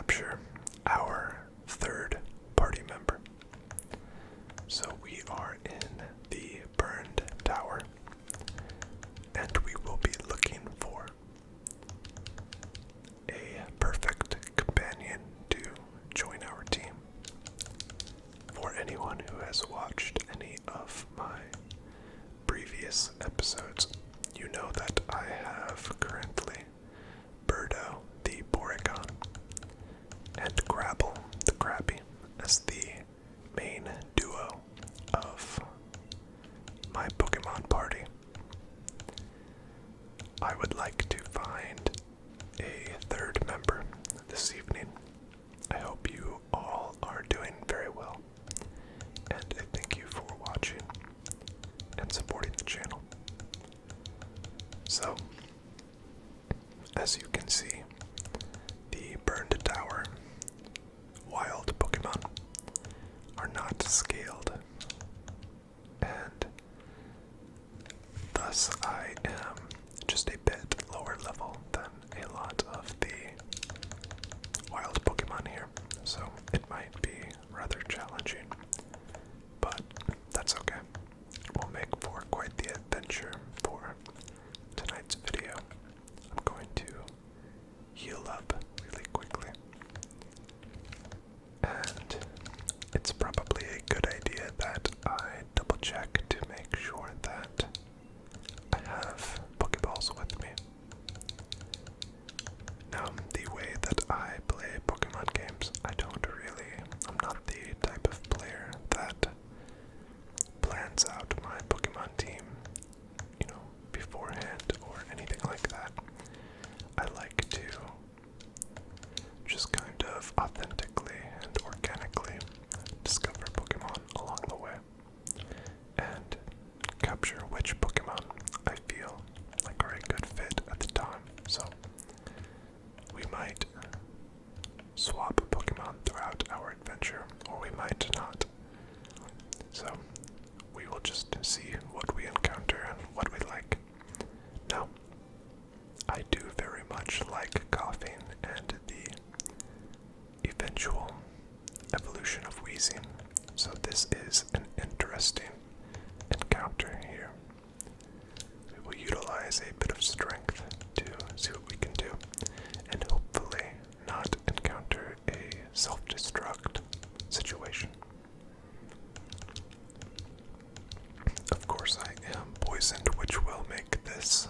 capture our third party member. So we are in the burned tower, and we will be looking for a perfect companion to join our team. For anyone who has watched any of my previous episodes, you know that I have currently Birdo the Porygon and Grabble the Krabby as the main duo of my Pokemon party. I would like to find a third member this evening. I hope you all are doing very well, and I thank you for watching and supporting the channel. So, as you can see, the burned tower wild Pokemon are not scaled, and thus I am just a bit lower level than a lot of the wild Pokemon here, so it might be rather challenging, but that's okay. It will make for quite the adventure for tonight's video. I'm going to heal up really quickly, and it's probably a good idea that I double check to make sure that I have Pokeballs with me. Now, the way that I play Pokemon games, I'm not the type of player that plans out my Pokemon team, beforehand or anything like that. I like to just kind of authentically and organically discover Pokemon along the way and capture which Pokemon I feel like are a good fit at the time. So we might swap Pokemon throughout our adventure, or we might not. So we will just see what we encounter and what we like. Now, I do very much like Koffing and the eventual evolution of Eusine, so this is an interesting encounter here. We will utilize a bit of strength to see what we can do, and hopefully not encounter a self-destruct situation. Of course, I am poisoned, which will make this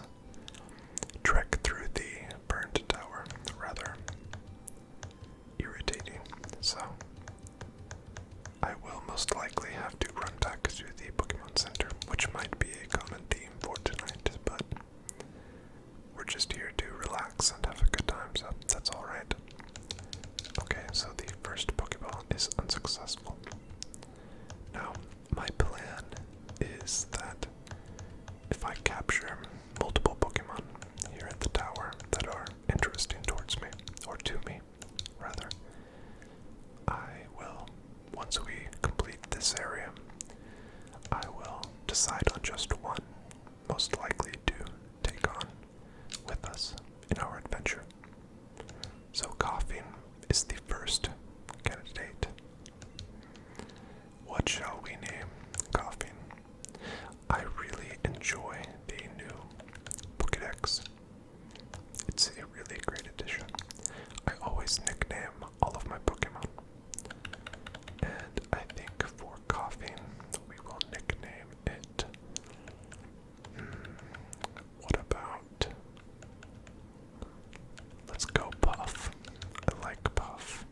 trek through the burned tower rather irritating, so I will most likely have to run back to the Pokemon Center, which might be a common theme for tonight, but we're just here to relax and have a good time, so that's alright. Okay, so the first Pokeball is unsuccessful. Now, my plan is that if I capture multiple Pokemon here at the tower that are interesting towards me, or to me, rather, I will, once we complete this area, I will decide on just one, most likely to take on with us in our adventure. So Koffing is the first candidate. What shall we name Koffing? I really enjoy the new Pokédex. It's a really great addition. I always nickname all of my Pokemon, and I think for Koffing we will nickname it. What about? Let's go Puff. I like Puff.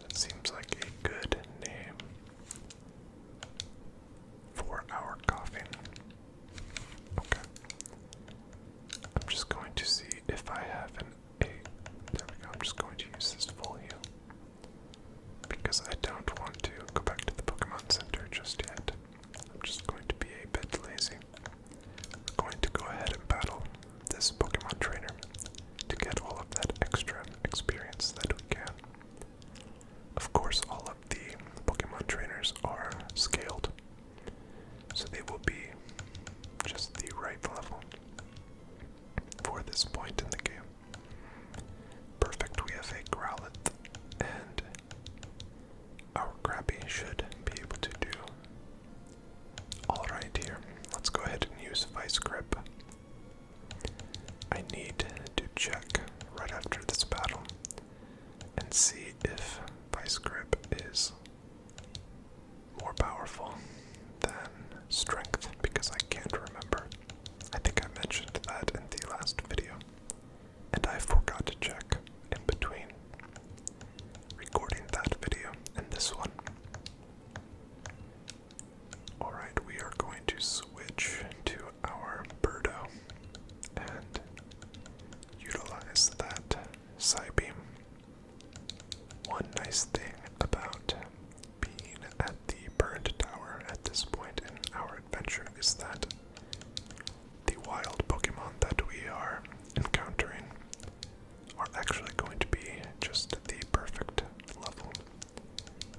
That seems like a good name for our Koffing. Okay. I'm just going to see if I have there we go. I'm just going to use this full heal, because I don't want to go back to the Pokemon Center just yet. I'm just going to be a bit lazy. We're going to go ahead and battle this Pokemon trainer to get all of that extra experience that we can. Of course, all of the Pokemon trainers are scaled, so they will be just the right level for this point in the game. Perfect, we have a after this battle and see if Vice Grip is more powerful than Strength, because I can't remember. I think I mentioned that in the last video, and I forgot to check in between recording that video and this one. Alright, we are going to switch to our Birdo and utilize that Psybeam. One nice thing about being at the burned tower at this point in our adventure is that the wild Pokemon that we are encountering are actually going to be just the perfect level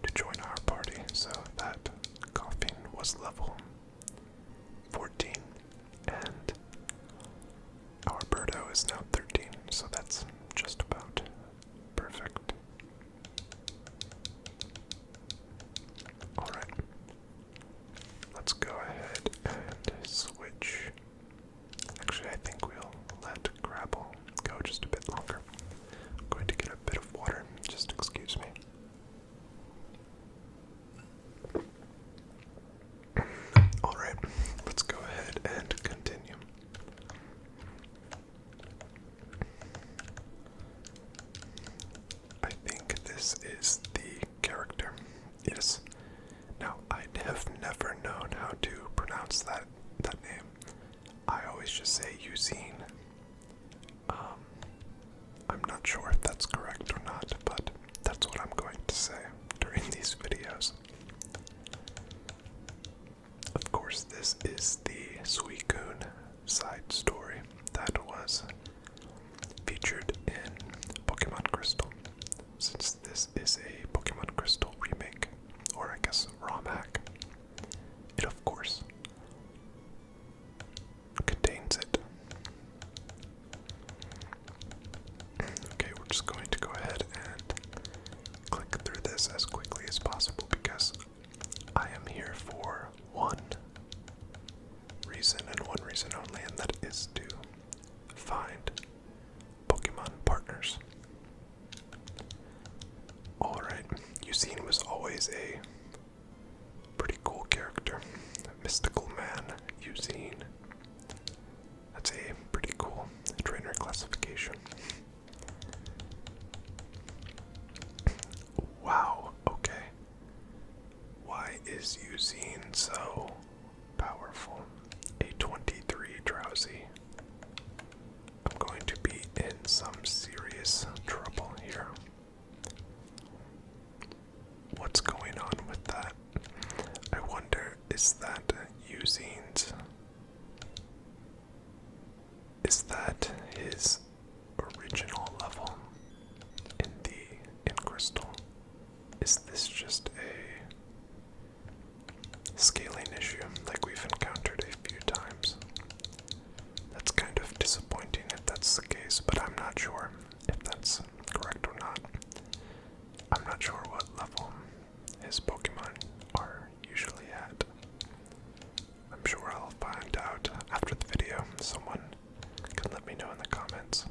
to join our party. So that Koffing was level 14 and our Birdo is now 13, so that's just about perfect. Alright, let's go ahead and switch. Actually, I think we'll let Grapple go just a bit longer. I'm going to get a bit of water, just excuse me. Alright, let's go ahead and continue. I think this is the character. Yes. Now, I have never known how to pronounce that name. I always just say Eusine. I'm not sure if that's correct or not, but that's what I'm going to say during these videos. Of course, this is the Suicune side story that was featured in Pokemon Crystal. Since this is a Pokemon Crystal remake, or I guess ROM hack, it of course contains it. Okay, we're just going to go ahead and click through this as quickly as possible because I am here for one reason and one reason only, and that is to find Pokemon partners. Alright, Eusine was always a pretty cool character. Mystical man, Eusine. That's a pretty cool trainer classification. Wow, okay. Why is Eusine so powerful? A 23 drowsy. I'm going to be in some serious trouble here. What's going on with that? I wonder, is that Eusine's? Is that his original level in Crystal? Is this just a scaling issue like we've encountered a few times? That's kind of disappointing if that's the case, but I'm not sure if that's correct or not. I'm not sure what level his Pokemon are usually at. I'm sure I'll find out after the video. Someone can let me know in the comments.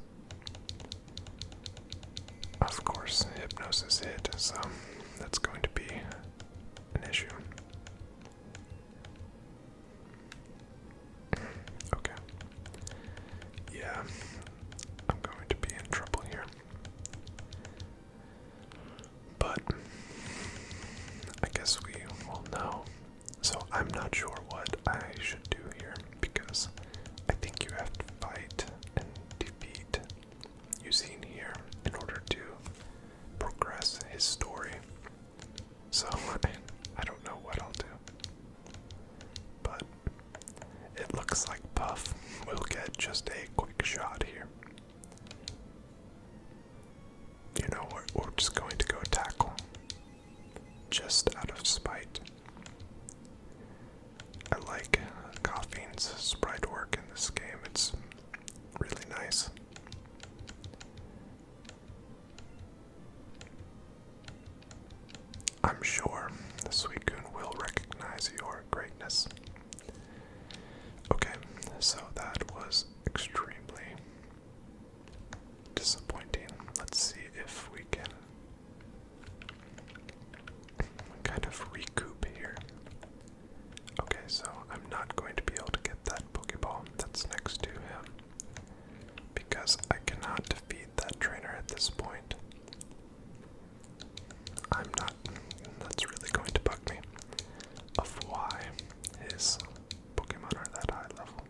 Of course, Hypnosis hit, so that's going to be an issue. Okay. Yeah, I'm going to be in trouble here. But I guess we will know. So I'm not sure what I should do here because I think you have to fight and defeat Eusine here in order to progress his story. So I don't know what I'll do. But it looks like Puff will get just a quick shot here. You know, we're just going to go tackle. Just out of spite. I like Koffing's sprite work in this game. It's really nice. I'm sure the Suicune will recognize your greatness. Okay, so that was extremely disappointing. of recoup here. Okay, so I'm not going to be able to get that Pokeball that's next to him because I cannot defeat that trainer at this point. I'm not, that's really going to bug me of why his Pokemon are that high level.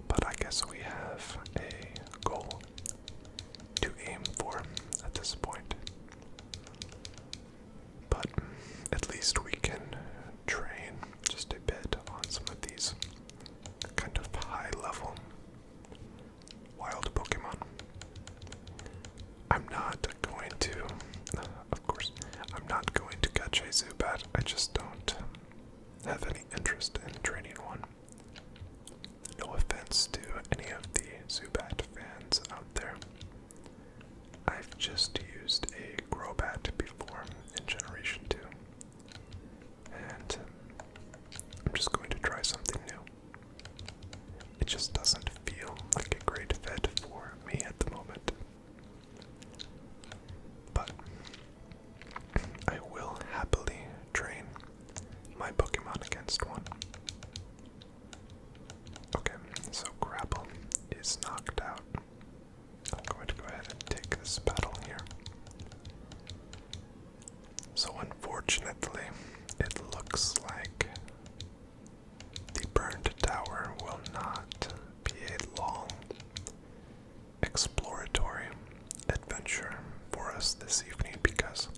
But I guess we have a goal to aim for at this point. But at least we can train just a bit on some of these kind of high level wild Pokemon. I'm not going to, of course, I'm not going to catch a Zubat. I just don't have any interest in training one. No offense to any of the Zubat fans out there. I've just used a Crobat before in Generation 2. And I'm just going to try something new. It just doesn't feel like a great fit for me at the moment. But I will happily train my Pokemon against one. Okay, so Grapple is knocked out. I'm going to go ahead and take this battle here. So unfortunately, it looks like the burned tower will not be a long exploratory adventure for us this evening because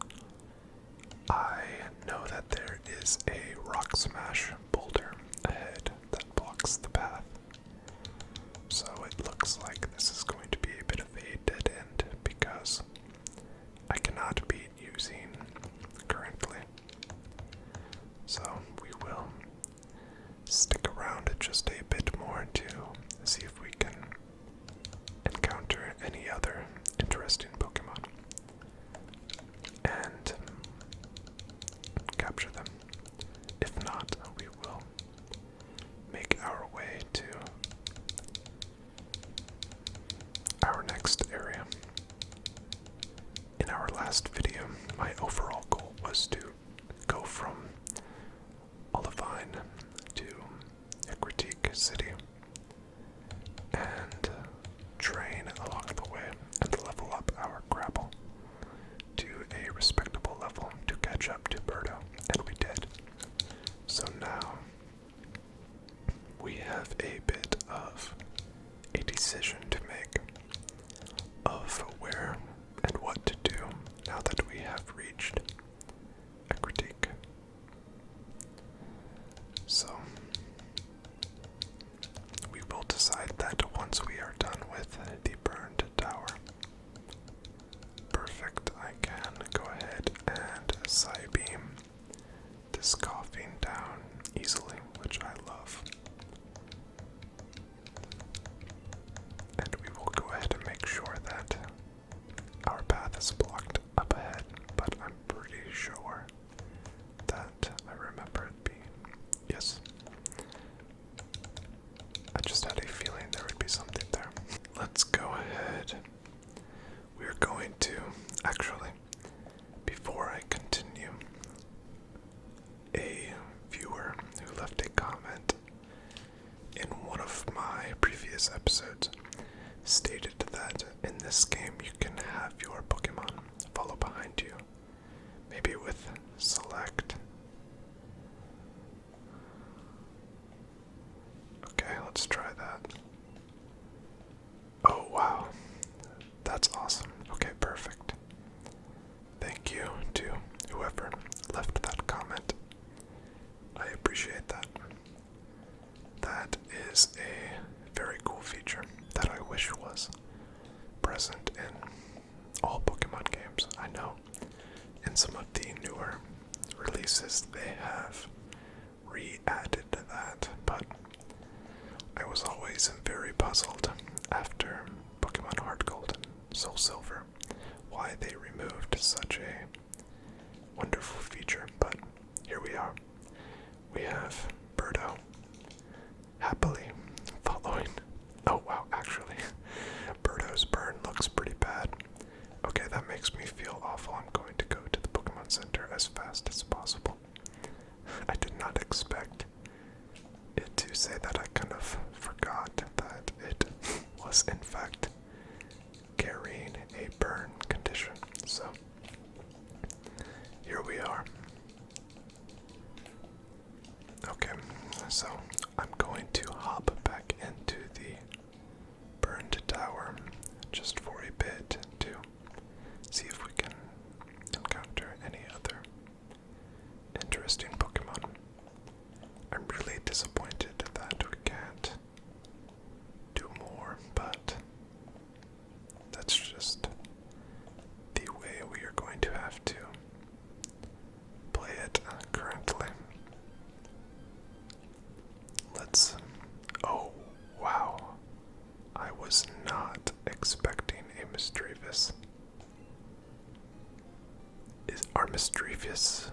I know that there is a rock smash boulder ahead that blocks the path. So it looks like this is going to be a bit of a dead end because I cannot beat Eusine currently. So we will stick around just a bit more to see if we can encounter any other interesting Pokemon and capture them. If not, we will make our way to our next area. In our last video, my overall goal was to go from Olivine to Critique City and train along the way and level up our Grapple to a respectable level to catch up to Birdo, and we did. So now we have a bit of a decision to make of where and what to do now that we have reached a critique. So we will decide that once we are done with the burned tower. Perfect, I can go ahead and Psybeam this Koffing down easily, which I love. And we will go ahead and make sure that our path is blocked up ahead, but I'm pretty sure that I remember it being. Yes. I just had a feeling there would be something there. Let's go ahead. We're going to, actually, before I continue, a viewer who left a comment in one of my previous episodes stated that in this game you can have your Pokemon follow behind you, maybe with select. Okay, let's try that. Oh wow, that's awesome. Okay, perfect. Thank you to whoever left that comment. I appreciate that. That is a very cool feature that I wish was present in all Pokemon games. I know in some of the newer releases they have re-added that, but I was always very puzzled after Pokemon Heart Gold and Soul Silver why they removed such a wonderful feature, but here we are. We have Birdo happily following. Oh wow, actually, Birdo's burn looks pretty bad. Okay, that makes me feel awful. I'm going to go to the Pokemon center as fast as possible. I did not expect it to say that. I kind of forgot that it was in fact carrying a burn condition. So here we are. Okay, so I'm going to hop back into the burned tower just for a bit to see if we can encounter any other interesting Pokemon. I'm really disappointed that we can't do more, but that's just the way we are going to have to play it currently. Let's. Oh, wow. I was not expecting a Misdreavus. Are Misdreavus?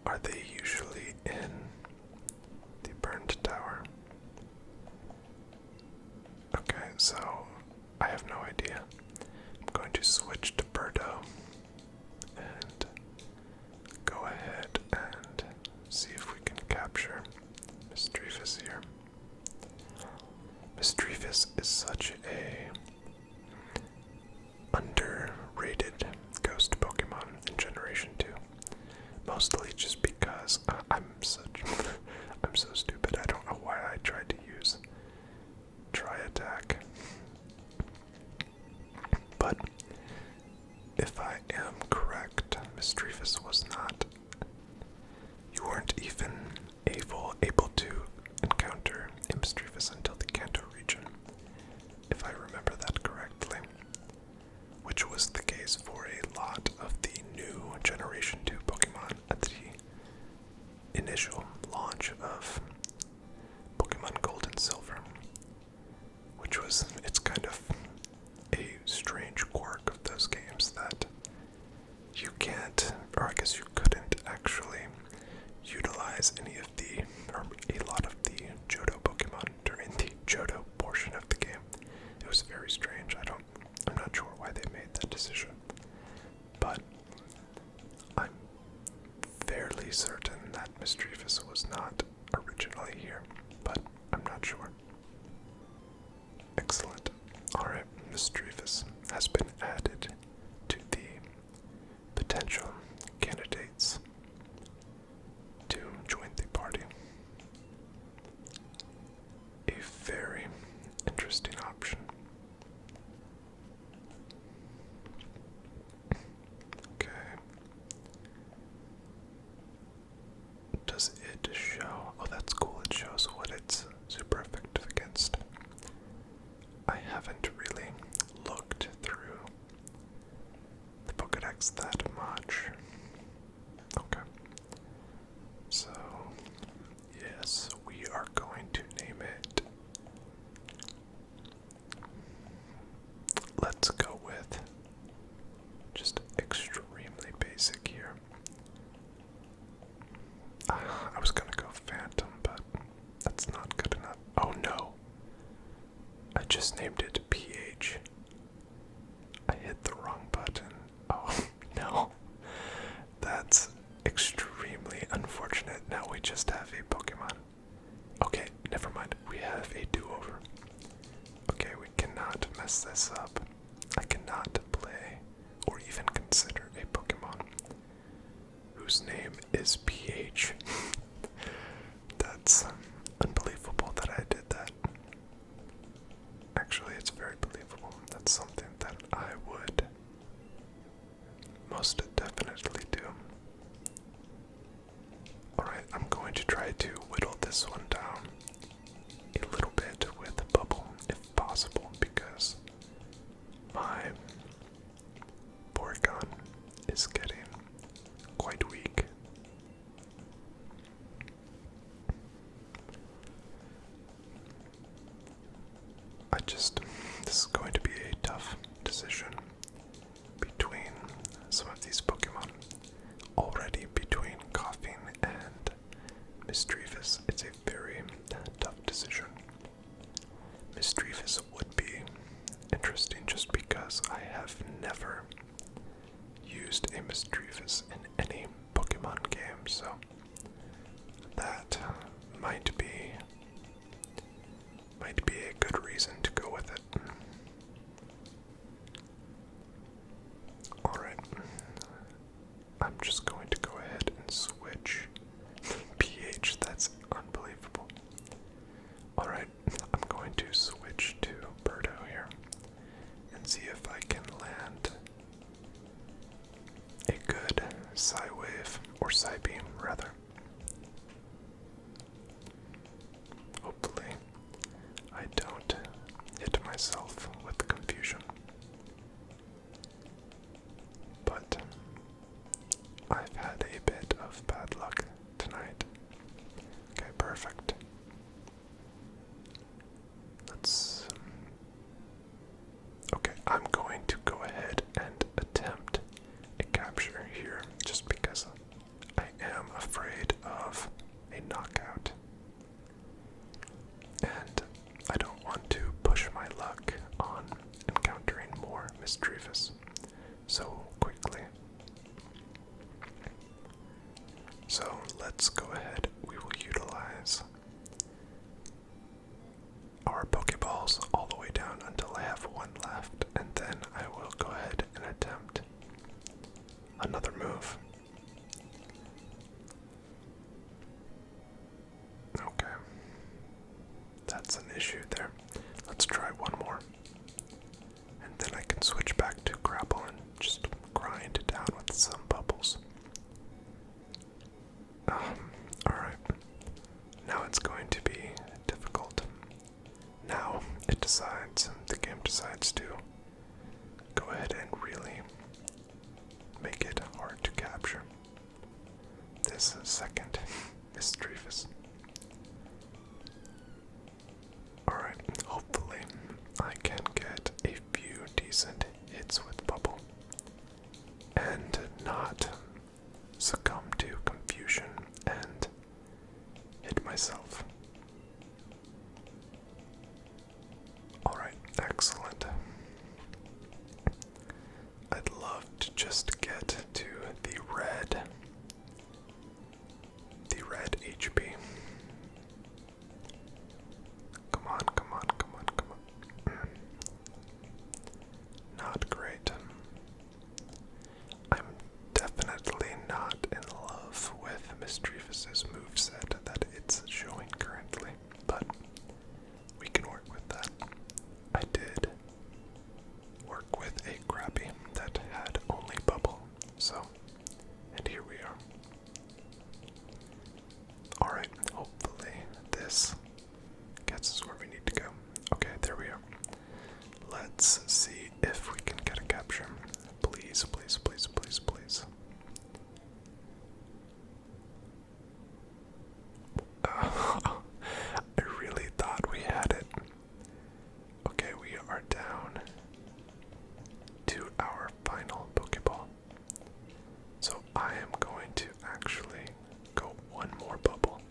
Are they usually in the burned tower? Okay, so I have no idea. I'm going to switch to Birdo and go ahead and see if we can capture Misdreavus here. Misdreavus is such a underrated ghost Pokemon in Generation 2. Mostly just because I'm so stupid. I don't know why I tried to use Tri-Attack. But if I am correct, Misdreavus was not. You weren't even able to encounter a Misdreavus until the Kanto region, if I remember that correctly, which was the case for a lot of the new Generation 2 Pokemon at the initial launch of Pokemon Gold and Silver, which was, it's kind of a strange quirk of those games that you can't, or I guess you couldn't actually utilize any of the, or a lot of the Johto Pokemon during the Johto portion of the game. It was very strange. I'm not sure why they made that decision, but I'm fairly certain that Misdreavus was not originally here, but I'm not sure. Excellent. Alright, Misdreavus has been added to the potential candidates to join the party. A very interesting option. Okay. Does it show? Oh, that's cool. It shows what it's super effective against. I haven't really looked through the Pokédex that much. Okay. So, yes, we are going to name it. Let's go with just extremely basic here. I was gonna go Phantom, but that's not good enough. Oh no. I just named it PH. I hit the wrong button. Oh no. That's extremely unfortunate. Now we just have a Pokemon. Okay, never mind. We have a do-over. Okay, we cannot mess this up. I cannot play or even consider a Pokemon whose name is PH. That's unbelievable that I did that. Actually, it's very believable. That's something that I would most definitely do. Alright, I'm going to try to whittle this one down a little bit with Bubble, if possible, because my Porygon is getting quite weak. This is going to be a tough decision between some of these Pokemon. Already between Koffing and Misdreavus, it's a very tough decision. Misdreavus would be interesting just because I have never used used a Misdreavus in any Pokemon game, so that might be a good reason to go with it. Alright, I'm just going to go ahead and switch. PH, that's unbelievable. Alright, I'm going to switch to Birdo here and see if I can land a good Psy-Wave, or Psy-Beam rather. Hopefully I don't hit myself with confusion. But I've had a bit of bad luck tonight. Okay, perfect. Okay, I'm going to go ahead and attempt a capture here just because I am afraid of a knockout. And I don't want to push my luck on encountering more Misdreavus so quickly. So let's go ahead. We will utilize our Pokeballs all the way down until I have one left, and then I will go ahead and attempt another move. Okay. That's an issue there. Let's try one more. And then I can switch back to grapple and just grind it down with some bubbles. Alright. Now it's going to be difficult. Now the game decides to go ahead and really make it hard to capture this second Misdreavus. Alright, hopefully I can get a few decent hits with Bubble and not succumb to confusion and hit myself. Alright, excellent. I'd love to just get to the red HP. Come on, come on, come on, come on. Not great. I'm definitely not in love with Misdreavus' moveset that it's showing currently, but we can work with that. I did work with a Crappy that had only Bubble, so, and here we are. Alright, hopefully this gets us where we need to go. Okay, there we are. Let's see if we can get a capture. Please, please, please, please, please. I really thought we had it. Okay, we are down to our final Pokeball. So I am going to actually go one more bubble.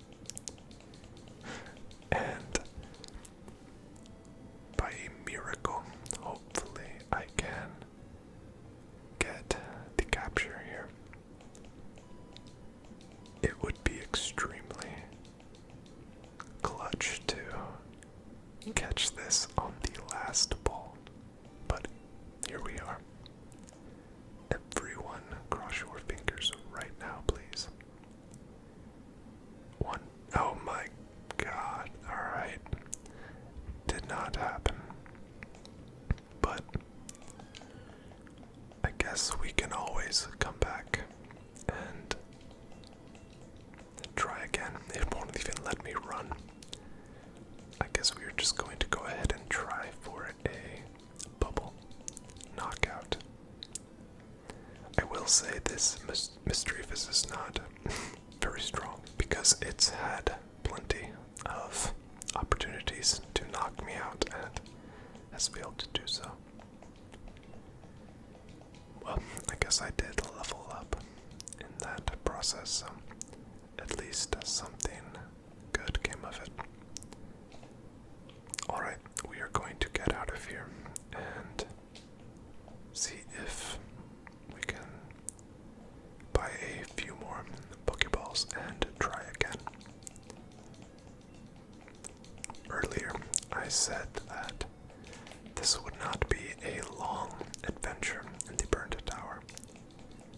And by a miracle, hopefully I can get the capture here. It would be extremely clutch to catch this on the last ball, but here we are. Everyone cross your fingers right now, please. One. Oh my god. Alright. Did not happen. But I guess we can always come back and try again. It won't even let me run. I guess we are just going to go ahead and try for a bubble knockout. I will say this Misdreavus is not very strong because it's had plenty of opportunities to knock me out and has failed to do so. Well, I guess I did level up in that process, so at least something good came of it. Alright, we are going to get out of here and see if we can Pokeballs and try again. Earlier, I said that this would not be a long adventure in the Burnt Tower,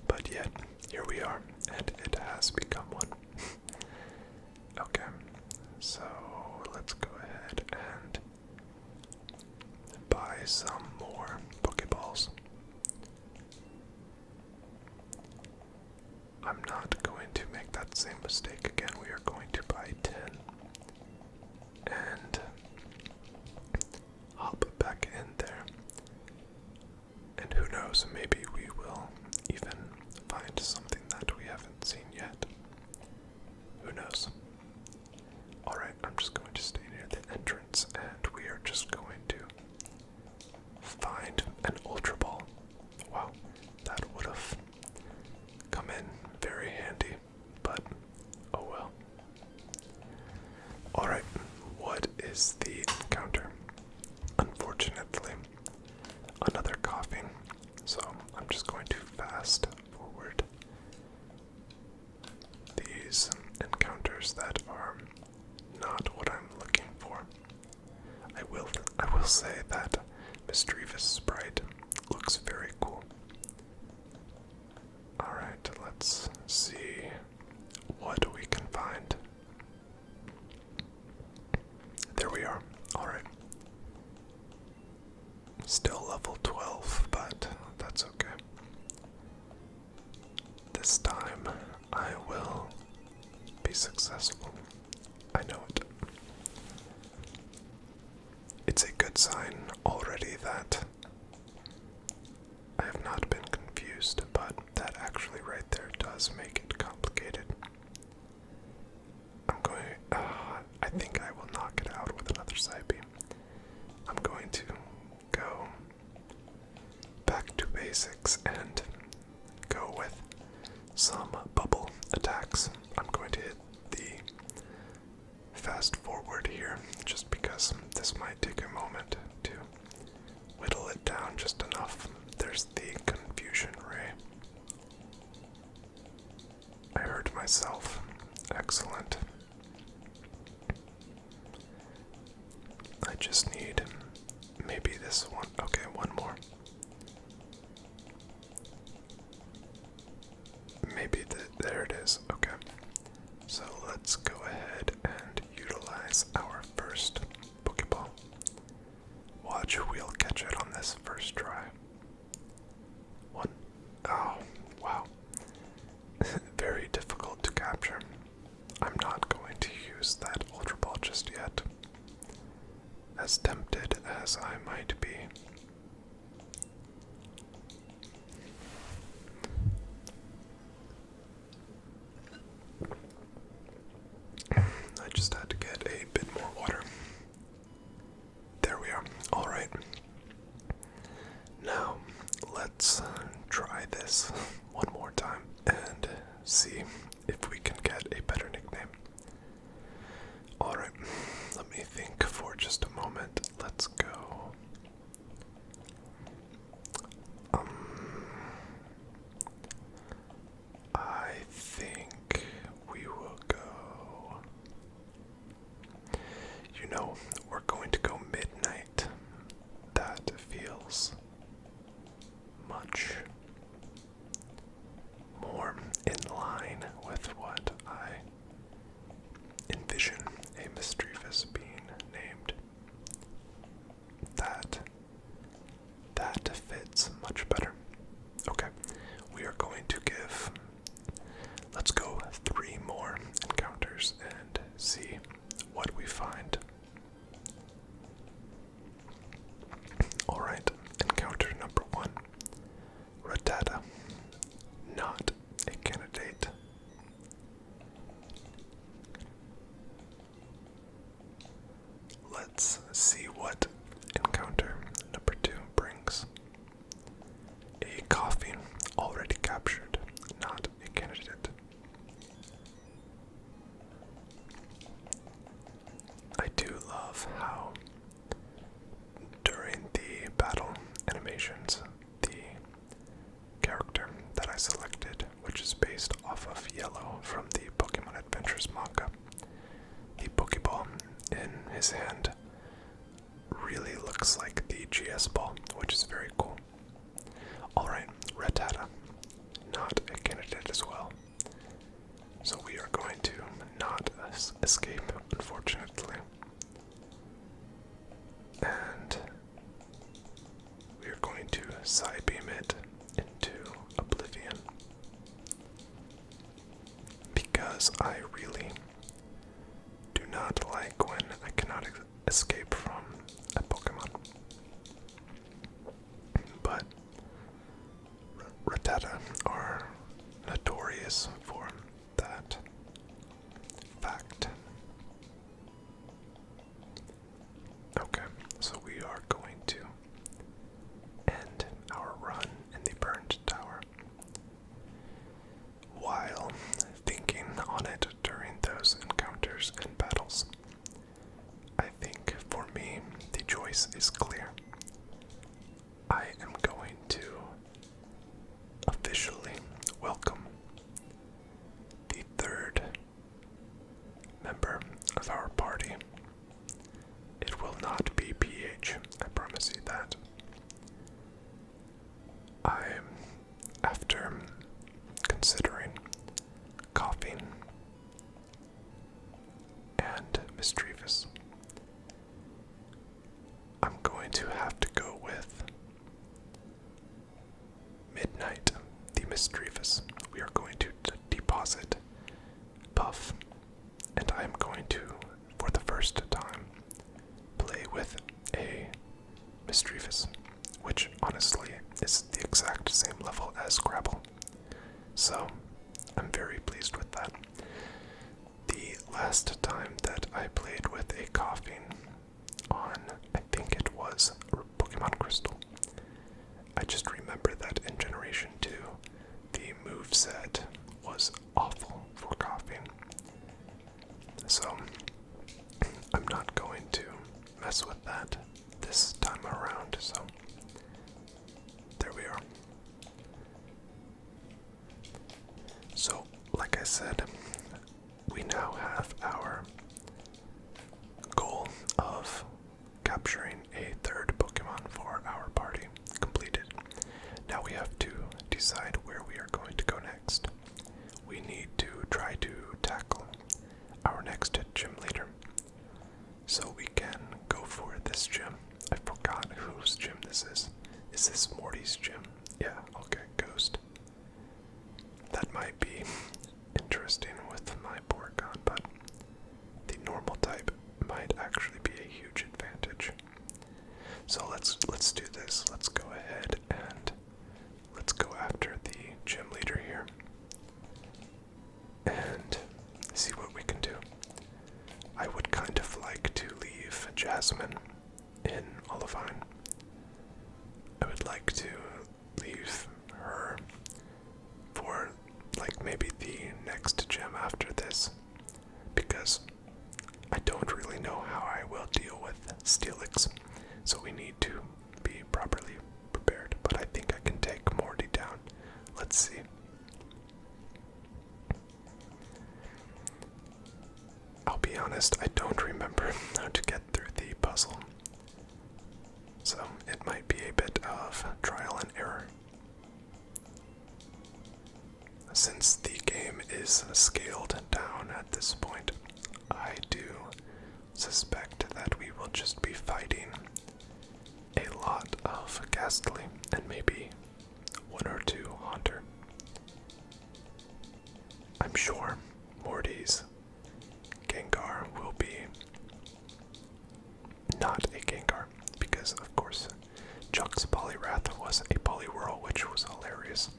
but yet, here we are, and it has become one. Okay, so let's go ahead and buy some more Pokeballs. I'm not going to make that same mistake again. We are going to buy 10 and hop back in there. And who knows, maybe we will even find something that we haven't seen yet. Who knows? Alright, I'm just going to stay near the entrance and we are just going to find an Ultra Ball. Wow, that would have come in very handy, but oh well. Alright, what is the encounter? Unfortunately, another Koffing, so I'm just going to fast forward these encounters that are not what I'm looking for. I will say that Misdreavus sprite looks very cool. Alright, let's see what we can find. There we are. Alright. Still level 12, but that's okay. This time I will be successful. I know it. It's a good sign already that I have not been confused, but that actually right there does make it complicated. I think I will knock it out with another side beam. I'm going to go back to basics and go with some bubble attacks. I'm going to hit the fast forward here just because this might take a moment to whittle it down just enough. There's the confusion ray. I heard myself. Excellent. I just need maybe this one. Okay, one more. Maybe there it is. Okay. So let's go ahead and utilize our first Pokeball. Watch, we'll catch it on this first try. One. Oh, wow. Very difficult to capture. I'm not going to use that Ultra Ball just yet. As tempted as I might be. I just had to get a bit more water. There we are. Alright. Now, let's try this one more time and see if we can get a better nickname. Alright, let me think for just a moment. Let's go. I think we will go. You know, we're going to go midnight. That feels much more in line with what I envision a Misdreavus being named. That fits much better. Okay, we are going to give, let's go 3 more encounters and see what we find. Alright, encounter number 1. Rattata. Not a candidate. Let's see what encounter number 2 brings. A Koffing already captured, not a candidate. I do love how during the battle animations, the character that I selected, which is based off of Yellow from the Pokemon Psybeam it into oblivion. Because I really do not like when I cannot escape from a Pokemon. But Rattata are notorious for that fact. Okay, so we are going to end our run in the burned tower. While thinking on it during those encounters and battles, I think for me the choice is clear. I am going to officially welcome the third member of our party. It will not be PH, I promise you that. After considering Koffing and Misdreavus, I'm going to have to go with Midnight, the Misdreavus. We are going to deposit Puff, and I am going to, for the first time, play with a Misdreavus, which honestly is the exact same level as Grapple. So, I'm very pleased with that. The last time that I played with a Koffing on, I think it was Pokemon Crystal, I just remember that in Generation 2, the moveset was awful for Koffing. So, I'm not going to mess with that this time around, so there we are. So, like I said, we now have our goal of capturing a third Pokemon for our party completed. Now we have to decide where we are going to go next. We need to try to tackle our next gym leader. So we can go for this gym. I forgot whose gym this is. Is this Morty's gym? Yeah, okay, Ghost. That might be interesting with my Porygon, but the normal type might actually be a huge advantage. So let's do this. Let's go ahead and let's go after the gym leader here and see what we can do. I would kind of like to leave Jasmine in Olivine. I would like to leave her for like maybe the next gym after this, because I don't really know how I will deal with Steelix, so we need to be properly prepared. But I think I can take Morty down. Let's see. I'll be honest, I don't remember how to get through the puzzle, so it might be a bit of trial and error. Since the game is scaled down at this point, I do suspect that we will just be fighting a lot of Ghastly and maybe one or two Haunter. I'm sure Morty's Gengar will be not a Gengar, because of course Chuck's Poliwrath was a Poliwhirl, which was hilarious.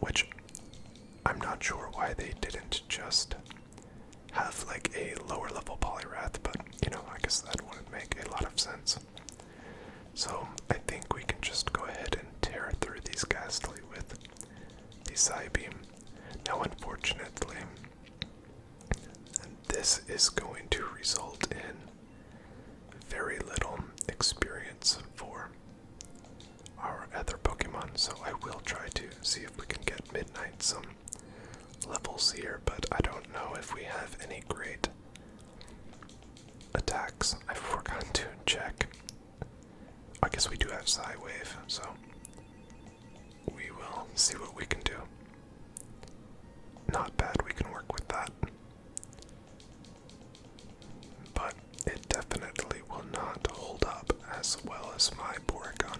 Which I'm not sure why they didn't just have like a lower level Poliwrath, but you know, I guess that wouldn't make a lot of sense. So I think we can just go ahead and tear through these Ghastly with the Psybeam. Now unfortunately, this is going to result in very little experience for our other Pokemon, so I will try to see if we can get Midnight some levels here, but I don't know if we have any great attacks. I forgot to check. I guess we do have Psywave, so we will see what we can do. Not bad, we can work with that. But it definitely will not hold up as well as my Porygon.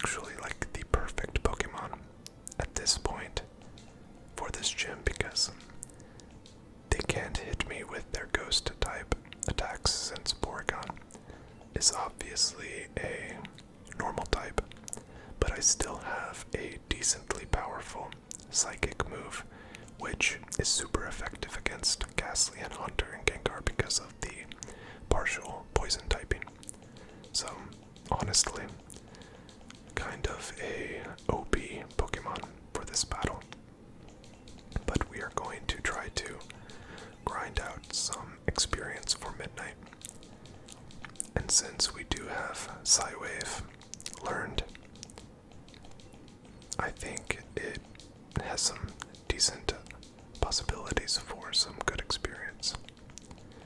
actually like the perfect Pokemon at this point for this gym because they can't hit me with their ghost type attacks since Porygon is obviously a normal type, but I still have a decently powerful psychic move, which is super effective against Ghastly and Hunter and Gengar because of the partial poison typing. So, honestly, kind of a OP Pokemon for this battle. But we are going to try to grind out some experience for Midnight. And since we do have Psywave learned, I think it has some decent possibilities for some good experience.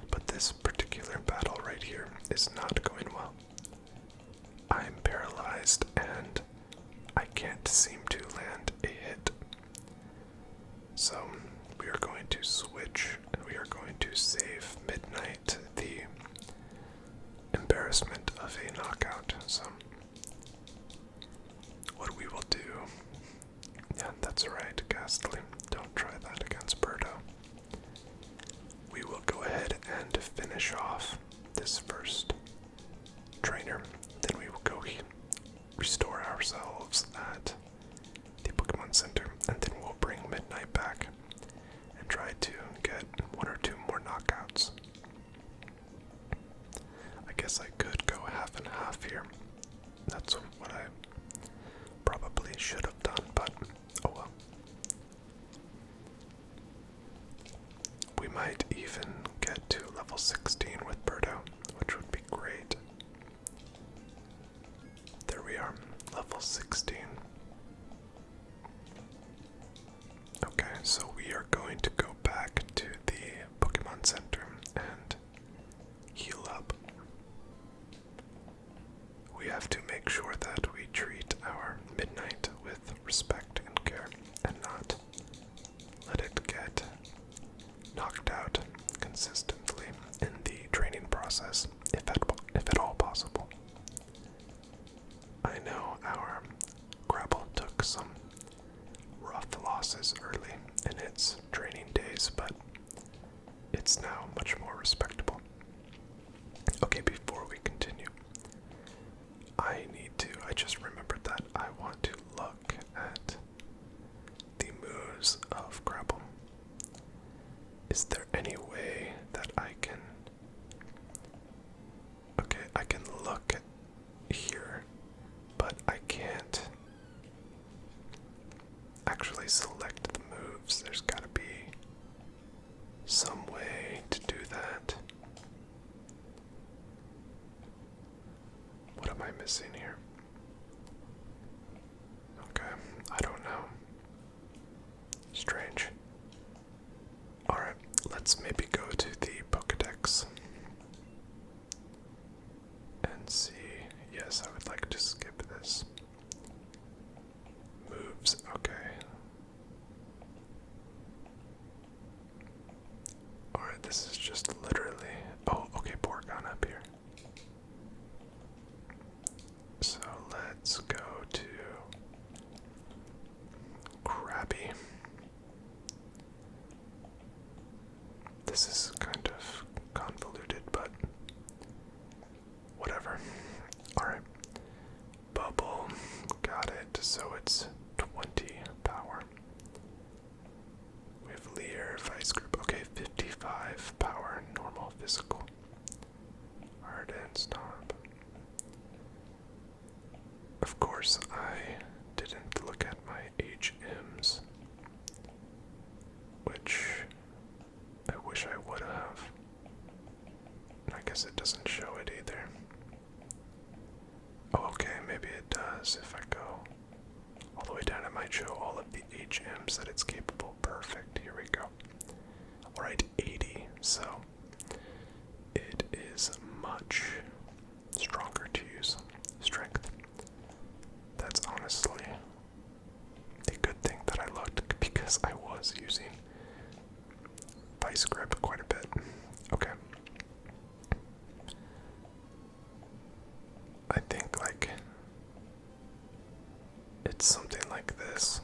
But this particular battle right here is not going well. I'm paralyzed and I can't seem to land a hit. So we are going to switch and we are going to save Midnight the embarrassment of a knockout. So what we will do, yeah, that's right, Ghastly, don't try that against Birdo. We will go ahead and finish off this first trainer, then we will go restore ourselves at the Pokemon Center, and then we'll bring Midnight back and try to get one or two more knockouts. I guess I could go half and half here. That's what I probably should have done, but oh well. We might even get to level 16 with Birdo, which would be great. There we are, level 16. Okay, so we are going to go back to the Pokemon Center and heal up. We have to make sure that we treat our Midnight with respect and care and not let it get knocked out consistently in the training process, if at all possible. I know our Grapple took some rough losses early in its training days, but it's now much more respectable. Okay, before we continue, I just remembered that I want to look at the moves of Grapple. Is there any way that I can... Okay, I can look here, but I can't actually select the moves. There's gotta be some way to do that. What am I missing here? Okay, I don't know. Strange. Alright, let's maybe go to the Pokédex and see. Yes, I would like to skip this. Moves, okay. Alright, this is just literally... Oh, okay, Porygon up here. So let's go to Krabby. This is kind of convoluted, but whatever. Alright. Bubble. Got it. So it's 20 power. We have Leer, Vice Grip. Okay, 55 power. Normal physical. Hard and Stomp. Of course, I didn't look at my HMs, which I wish I would have. I guess it doesn't show it either. Oh, okay, maybe it does. If I go all the way down, it might show all of the HMs that it's capable. Perfect, here we go. Alright, 80, so it is much stronger to use. Strength. That's honestly a good thing that I looked, because I was using Vice Grip quite a bit. Okay. I think, like, it's something like this.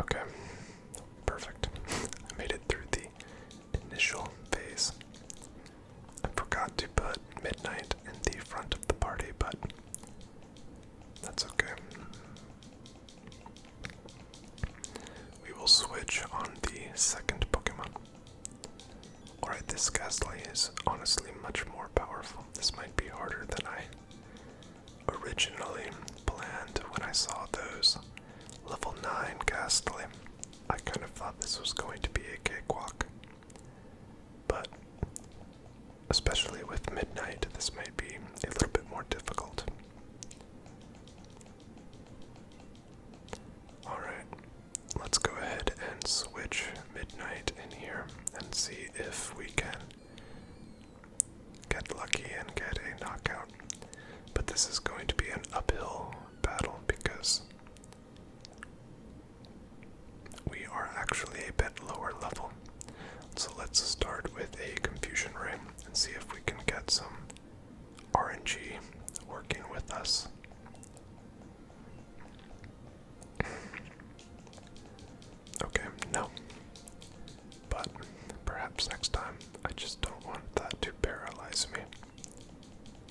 Okay, perfect. I made it through the initial phase. I forgot to put midnight in the front of the party, but that's okay. We will switch on the second Pokemon. Alright, this Ghastly is honestly much more powerful. This might be harder than I originally planned when I saw those level 9 Ghastly. I kind of thought this was going to be a cakewalk. But especially with Midnight, this might be a little bit more difficult. Alright, let's go ahead and switch Midnight in here and see if we can get lucky and get a knockout. But this is going to be an uphill battle because we are actually a bit lower level. So let's start with a Confusion Ray and see if we can get some RNG working with us. Okay, no. But perhaps next time. I just don't want that to paralyze me,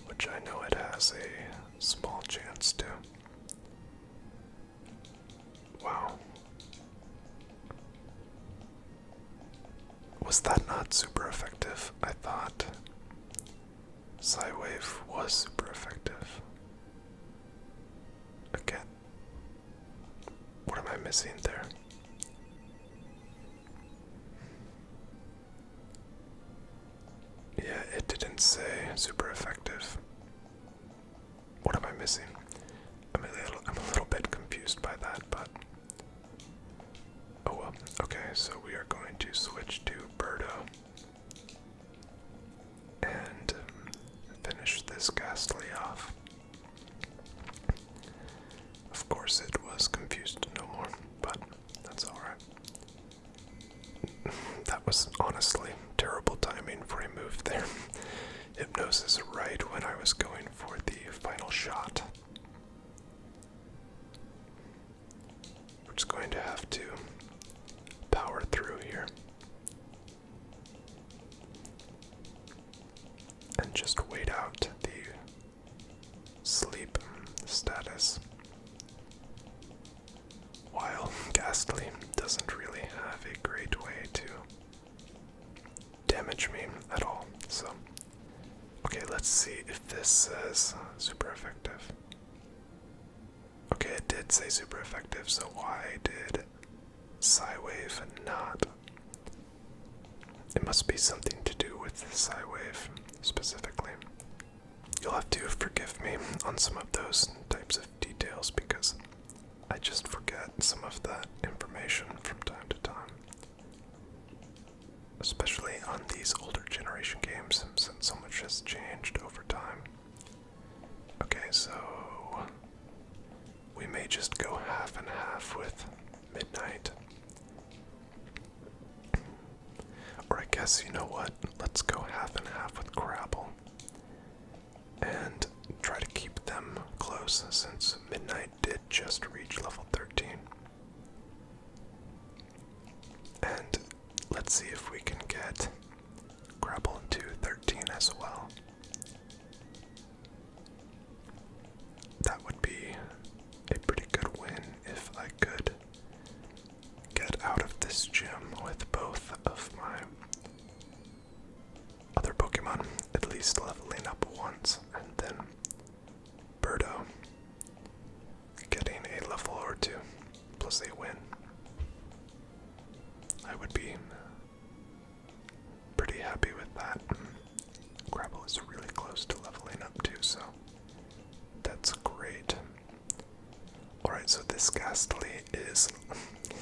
which I know it has a small chance to. Wow. Was that not super effective? I thought Psywave was super effective. Again, what am I missing there? Yeah, it didn't say super effective. What am I missing? I'm a little bit confused by that, but oh well. Okay, so we are going to switch to Birdo and finish this Ghastly off. Of course, it was confused no more, but that's alright. That was honestly terrible timing for a move there. Hypnosis right when I was going for the final shot. We're just going to have to power through here and just wait out the sleep status. While Ghastly doesn't really have a great way to damage me at all, so okay, let's see if this says super effective. Okay, it did say super effective, so why did Psywave not? It must be something to do with Psywave specifically. You'll have to forgive me on some of those types of details because I just forget some of that information from time to time. Especially on these older generation games, since so much has changed over time. Okay, so we may just go half and half with Midnight. Or I guess, you know what? Let's go half and half with Crabble. And try to keep them close since Midnight did just reach level 13. And let's see if we can get Crabble to 13 as well. That would be a pretty good win if I could get out of this gym with both of my other Pokemon at least leveling up once, and then Birdo getting a level or two plus a win. I would be pretty happy with that. Crabble is really close to leveling up too, so that's great. Alright, so this Ghastly is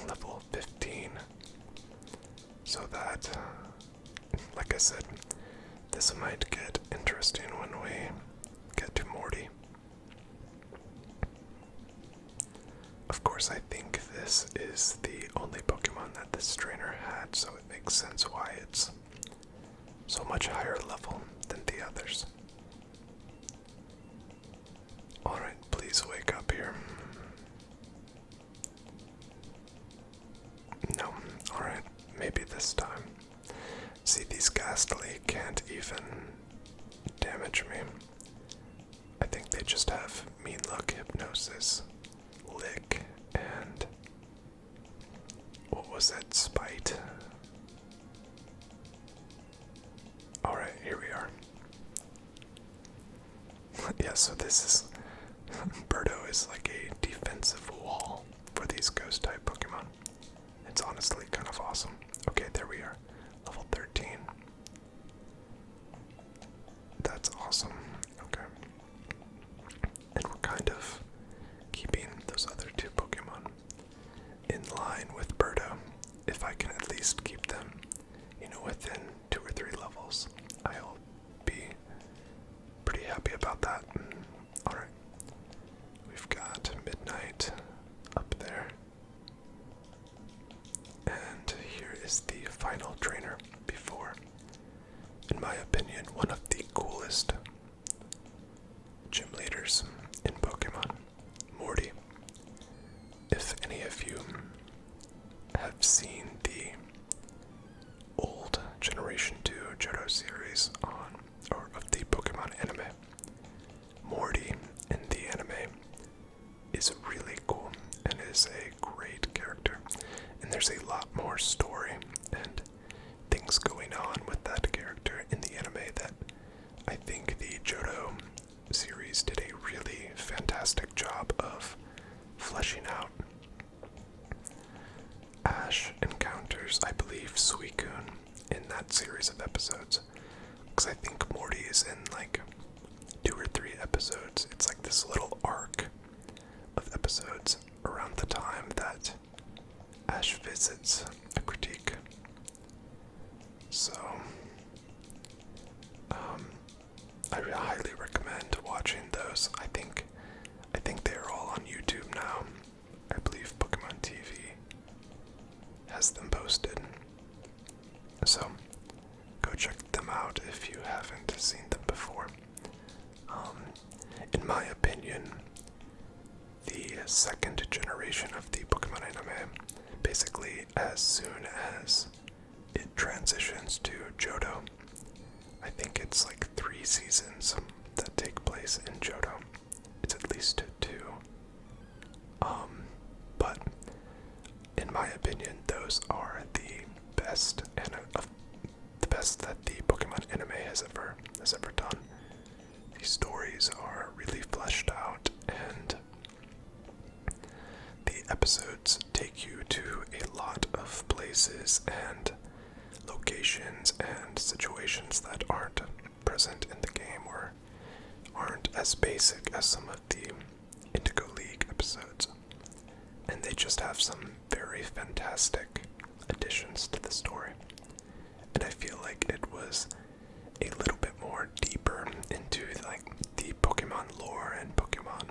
level 15. So that, like I said, this might get interesting when we get to Morty. Of course, I think this is the only Pokemon that this trainer had, so it makes sense why it's so much higher level than the others. Alright, please even damage me. I think they just have Mean Look, Hypnosis, Lick, and what was that? Spite. Alright, here we are. Yeah, so this is Birdo is like a defensive wall for these ghost type Pokemon. It's honestly kind of awesome. Okay, there we are. Level 13. That's awesome. Okay. And we're kind of keeping those other two Pokemon in line with Birdo. If I can at least keep them, within 2 or 3 levels, I'll be pretty happy about that. Alright. We've got Midnight up there. And here is the final trainer before, in my opinion, one of the coolest gym leaders in Pokemon, Morty. If any of you have seen the old Generation 2 Johto series of the Pokemon anime, Morty in the anime is really cool and is a great character. And there's a lot more story and things going on with that character in the anime that I think the Johto series did a really fantastic job of fleshing out. Ash encounters, I believe, Suicune in that series of episodes, because I think Morty is in like 2 or 3 episodes. It's like this little arc of episodes around the time that Ash visits a critique. So, I highly recommend watching those. I think they're all on YouTube now. I believe Pokemon TV has them posted. So, go check them out if you haven't seen them before. In my opinion, the second generation of the Pokemon anime, basically as soon as it transitions to Johto, I think it's like 3 seasons that take place in Johto. It's at least 2. But in my opinion, those are the best the best that the Pokemon anime has ever done. These stories are really fleshed out, and the episodes take you to a lot of places and locations and situations that aren't present in the game or aren't as basic as some of the Indigo League episodes. And they just have some very fantastic additions to the story. And I feel like it was a little bit more deeper into like the Pokemon lore and Pokemon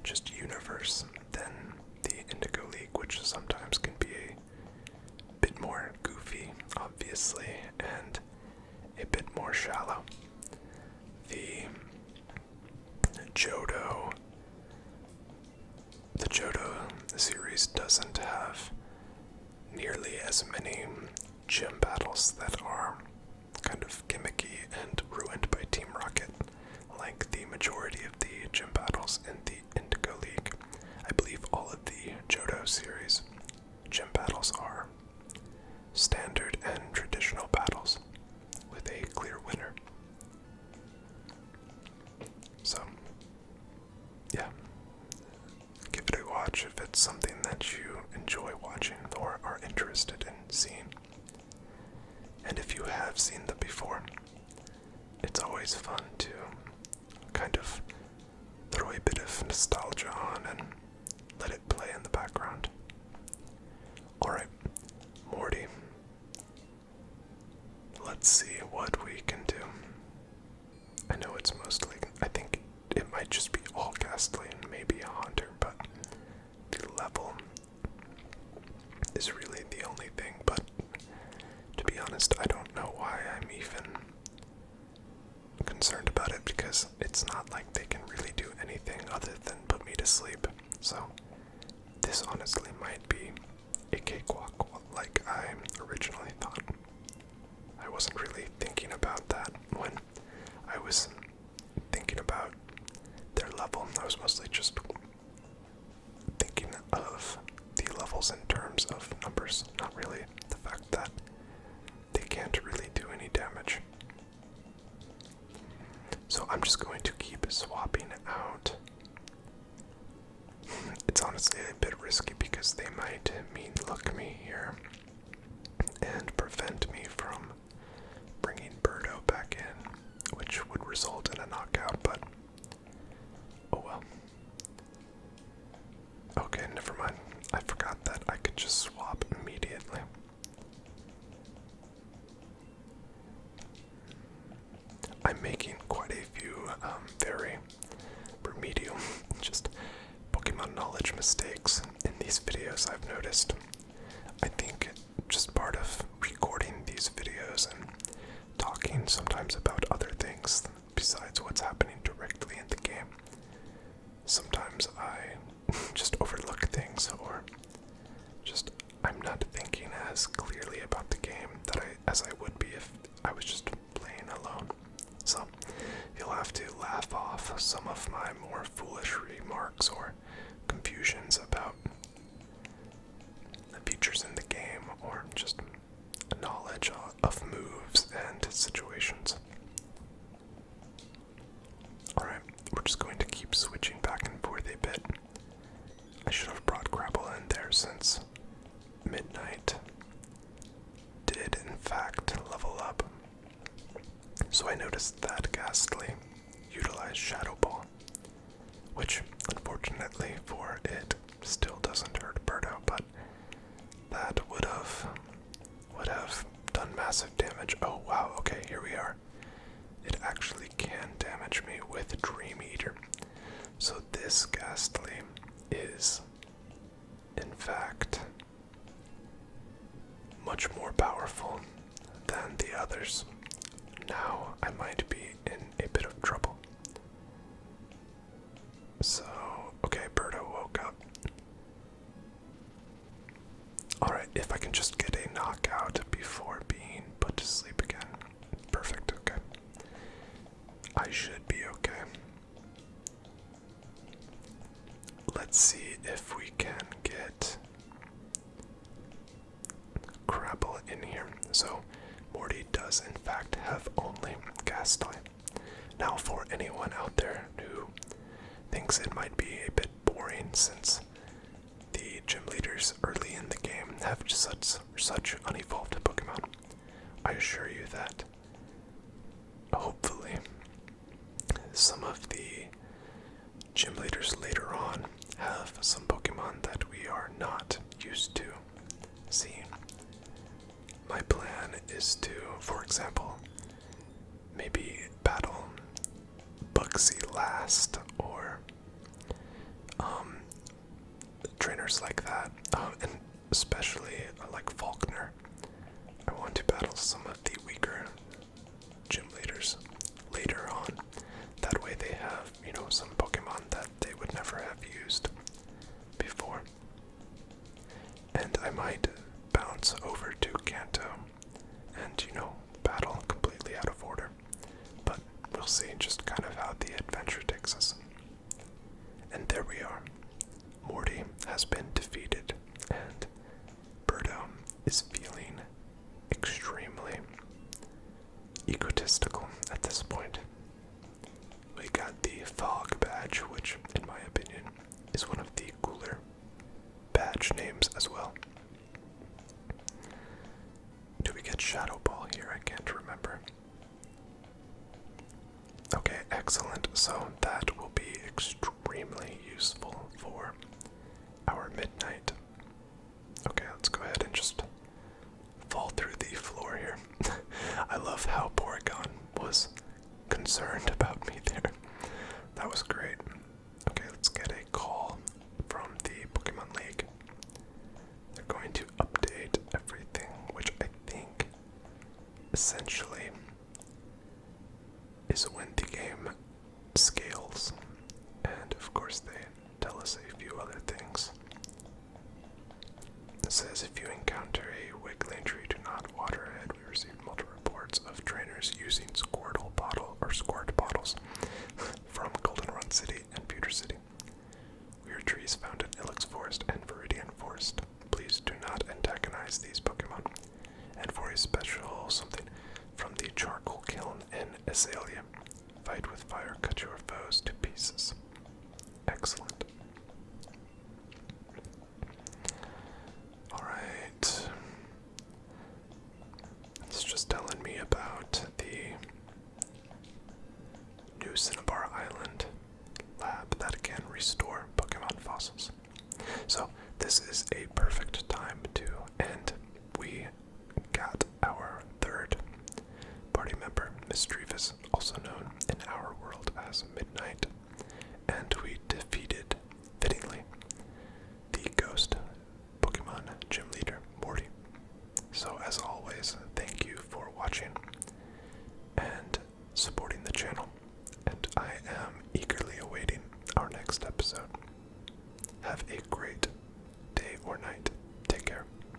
just universe than the Indigo League, which sometimes can be a bit more goofy, obviously, and a bit more shallow. The Johto series doesn't have nearly as many gym battles that are kind of gimmicky and ruined by Team Rocket, like the majority of the gym battles in the Indigo League. I believe all of the Johto series gym battles are standard and traditional battles with a clear winner. So, yeah, give it a watch if it's something that you enjoy watching or are interested in seeing. And if you have seen them before, it's always fun to kind of throw a bit of nostalgia on and let it play in the background. Alright, Morty. Let's see what we can do. I know it's mostly, I think it might just be all Ghastly and maybe a Haunter, but the level is really the only thing. But to be honest, I don't know why I'm even concerned about it, because it's not like they can really do anything other than put me to sleep. So this honestly might be a cakewalk like I originally thought I wasn't really thinking about that when I was thinking about their level. I was mostly just thinking of the levels in terms of numbers, not really the fact that they can't really do any damage. So I'm just going to keep swapping out. It's honestly a bit risky because they might mean look me here and prevent me from bringing Birdo back in, which would result in a knockout, but oh well. Okay, never mind. I forgot that I could just swap immediately. I'm making quite a few very remedial, just Pokemon knowledge mistakes in these videos, I've noticed. I think just part of recording these videos and talking sometimes about other things besides what's happening directly in the game. Sometimes I just overlook things, or just I'm not thinking as clearly about the game as I would be if I was just playing alone. So you'll have to laugh off some of my more foolish remarks or confusions about the features in the game, or just knowledge of moves and situations. Alright, we're just going to keep switching back and forth a bit. I should have brought Grapple in there since Midnight did in fact level up. So I noticed that Ghastly utilized Shadow Ball, which unfortunately for it still doesn't hurt Birdo, but that would have done massive damage. Oh wow, okay, here we are. It actually can damage me with Dream Eater. So this Ghastly is in fact much more powerful than the others. Now I might be in a bit of trouble. So, okay, Birdo woke up. Alright, if I can just get a knockout before being put to sleep again. Perfect, okay. I should be okay. Let's see if we can get Crabble in here. So, Morty does in fact have only Ghastly. Now, for anyone out there who thinks it might be a bit boring since the gym leaders early in the game have such unevolved Pokemon, I assure you that hopefully some of the gym leaders later on have some Pokemon that we are not used to seeing. My plan is to, for example, maybe battle Bugsy last, or trainers like that, and especially like Faulkner. I want to battle some of the weaker gym leaders later on. That way they have, some Pokemon that they would never have used before. And I might bounce over to Kanto and, battle completely out of order. But we'll see just kind of how the adventure takes us. And there we are. Morty has been defeated, and Birdo is feeling extremely egotistical at this point. We got the Fog Badge, which, in my opinion, is one of the cooler badge names as well. Do we get Shadow Ball here? I can't remember. Okay, excellent. So that will be extremely useful for our Midnight. Okay, let's go ahead and just fall through the floor here. I love how Porygon was concerned about me there. That was great. Okay, let's get a call from the Pokemon League. They're going to update everything, which I think essentially is when the game scales. And of course they tell us a few other things. It says if you encounter a wiggling tree, do not water it. We received multiple sorts of trainers using Squirt bottles from Goldenrod City and Pewter City. Weird trees found in Ilex Forest and Viridian Forest. Please do not antagonize these Pokemon. And for a special something from the charcoal kiln in Azalea, fight with fire, cut your foes to pieces. Excellent. Alright. It's just telling me about the new Cinnabar Island lab that can restore Pokemon fossils. So this is a perfect time to end. We got our third party member, Misdreavus, also known in our world as Midnight, and we defeated, fittingly, the ghost Pokemon Gym Leader Morty. So as always, thank you for watching and supporting the channel.